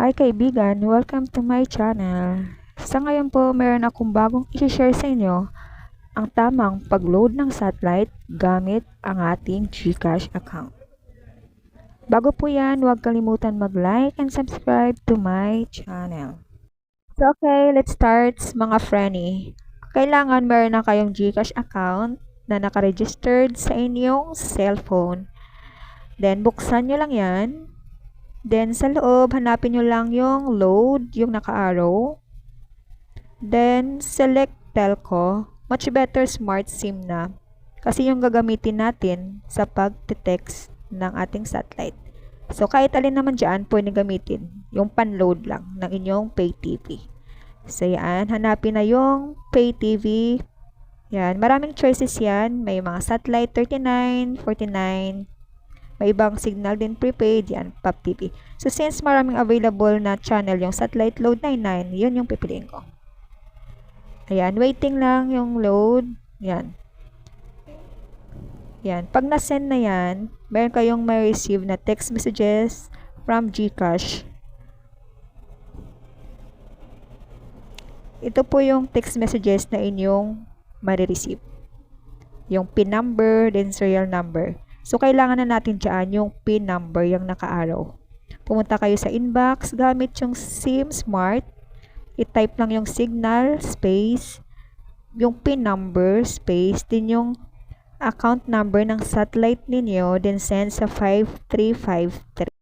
Hi kaibigan, welcome to my channel. Sa ngayon po, meron akong bagong i-share sa inyo ang tamang pag-load ng satellite gamit ang ating GCash account. Bago po yan, huwag kalimutan mag-like and subscribe to my channel. So okay, let's start mga friendly. Kailangan meron na kayong GCash account na nakaregistered sa inyong cellphone. Then buksan nyo lang yan. Then, sa loob, hanapin nyo lang yung load, yung naka-arrow. Then, select telco. Much better smart SIM na. Kasi yung gagamitin natin sa pag-text ng ating satellite. So, kahit alin naman dyan, pwede gamitin. Yung pan-load lang ng inyong pay TV. So, yan. Hanapin na yung pay TV. Yan. Maraming choices yan. May mga satellite 39, 49, may ibang signal din prepaid, yan, Pop TV. So, since maraming available na channel yung satellite load 99, yun yung pipiliin ko. Ayan, waiting lang yung load. Yan. Yan. Pag na-send na yan, meron kayong may receive na text messages from GCash. Ito po yung text messages na inyong marireceive. Yung PIN number, then serial number. So, kailangan na natin dyan yung PIN number, yung naka-arrow. Pumunta kayo sa inbox, gamit yung SIM Smart. I-type lang yung signal, space, yung PIN number, space, din yung account number ng satellite ninyo, then send sa 5353.